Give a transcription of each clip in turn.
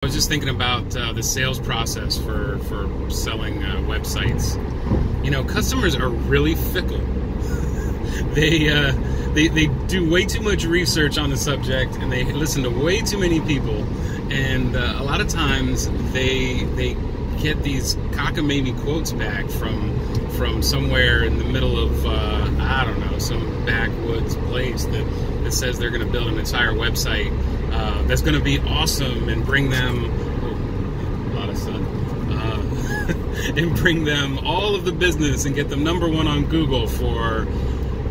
I was just thinking about the sales process for selling websites. You know, customers are really fickle. They do way too much research on the subject, and they listen to way too many people. And a lot of times they get these cockamamie quotes back from somewhere in the middle of I don't know, some backwoods place that says they're going to build an entire website that's going to be awesome and bring them a lot of sun and bring them all of the business and get them #1 on Google for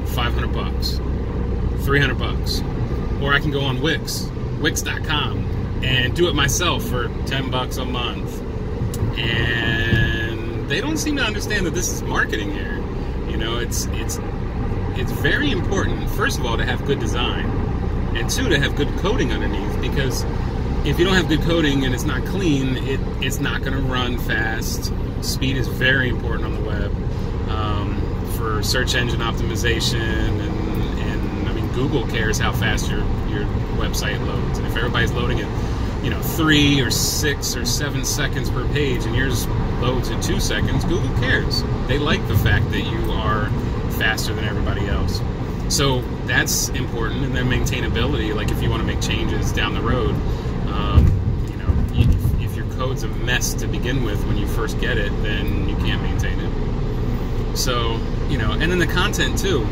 $500, $300, or I can go on Wix.com and do it myself for $10 a month. And they don't seem to understand that this is marketing here. You know, it's very important, first of all, to have good design, and two, to have good coding underneath, because if you don't have good coding and it's not clean, it's not going to run fast. Speed is very important on the web for search engine optimization, and I mean, Google cares how fast your website loads. And if everybody's loading it, 3 or 6 or 7 seconds per page, and yours loads in 2 seconds, Google cares. They like the fact that you are faster than everybody else. So that's important. And then maintainability, like if you want to make changes down the road, if your code's a mess to begin with when you first get it, then you can't maintain it. So, and then the content too.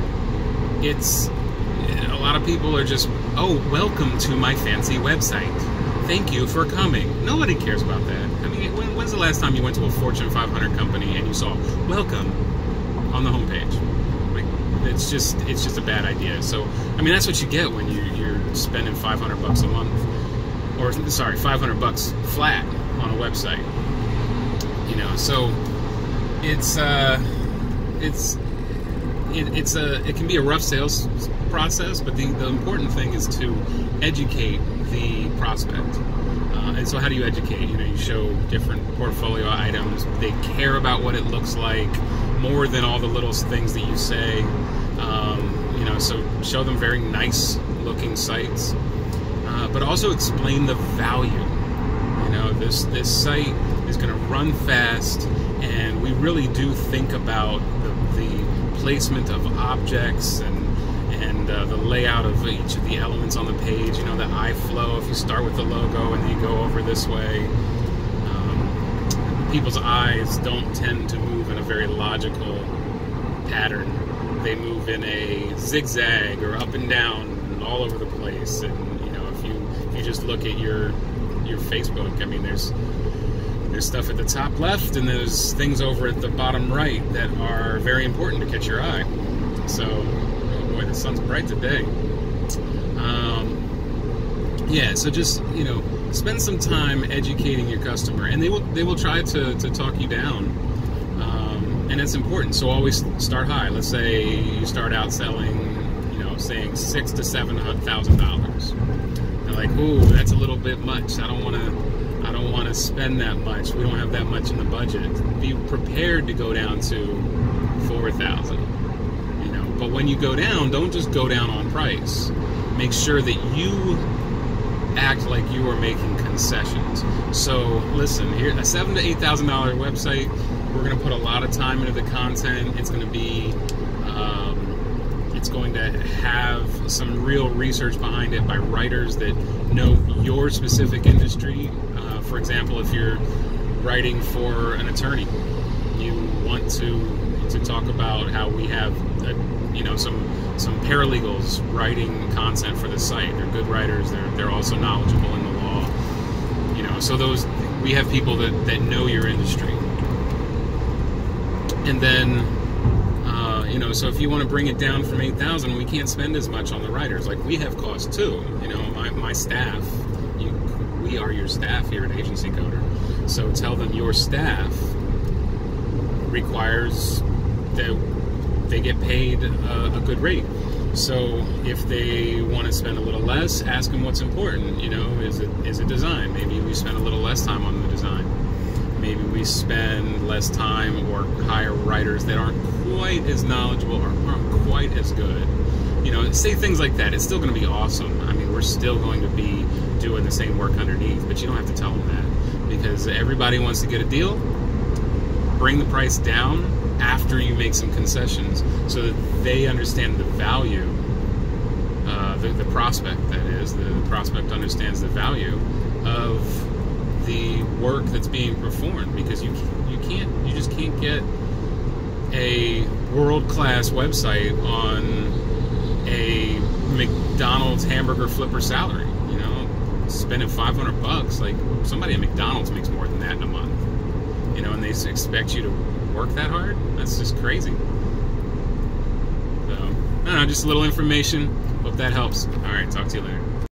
It's, a lot of people are just, oh, welcome to my fancy website. Thank you for coming. Nobody cares about that. I mean, when's the last time you went to a Fortune 500 company and you saw welcome on the homepage? Like, it's just a bad idea. So, I mean, that's what you get when you're spending $500 a month, or sorry, $500 flat on a website. So it can be a rough sales process, but the important thing is to educate the prospect. And so how do you educate? You show different portfolio items. They care about what it looks like more than all the little things that you say. So show them very nice looking sites, but also explain the value. This site is going to run fast, and we really do think about the placement of objects and the layout of each of the elements on the page. The eye flow, if you start with the logo and then you go over this way. People's eyes don't tend to move in a very logical pattern. They move in a zigzag or up and down and all over the place. And if you just look at your Facebook, I mean, there's stuff at the top left and there's things over at the bottom right that are very important to catch your eye. So, oh boy, the sun's bright today. So just, spend some time educating your customer, and they will try to talk you down. And it's important. So always start high. Let's say you start out selling, saying $6,000 to $7,000. They're like, ooh, that's a little bit much. I don't want to spend that much. We don't have that much in the budget. Be prepared to go down to $4,000. But when you go down, don't just go down on price. Make sure that you act like you are making concessions. So listen, here, a $7,000 to $8,000 website. We're going to put a lot of time into the content. It's going to be, it's going to have some real research behind it by writers that know your specific industry. For example, if you're writing for an attorney, you want to talk about how we have, some paralegals writing content for the site. They're good writers. They're also knowledgeable in the law. So we have people that know your industry. And then, so if you want to bring it down from 8,000, we can't spend as much on the writers. Like, we have costs too. My staff, we are your staff here at Agency Coder. So tell them your staff requires that they get paid a good rate. So if they want to spend a little less, ask them what's important. Is it design? Maybe we spend a little less time on the design. Maybe we spend less time or hire writers that aren't quite as knowledgeable or aren't quite as good. Say things like that. It's still going to be awesome. I mean, we're still going to be doing the same work underneath, but you don't have to tell them that, because everybody wants to get a deal. Bring the price down after you make some concessions so that they understand the value, the prospect, that is, the prospect understands the value of the work that's being performed, because you just can't get a world-class website on a McDonald's hamburger flipper salary. You know, spending $500, like somebody at McDonald's makes more than that in a month. You know, and they expect you to work that hard? That's just crazy. So, I don't know, just a little information. Hope that helps. All right, talk to you later.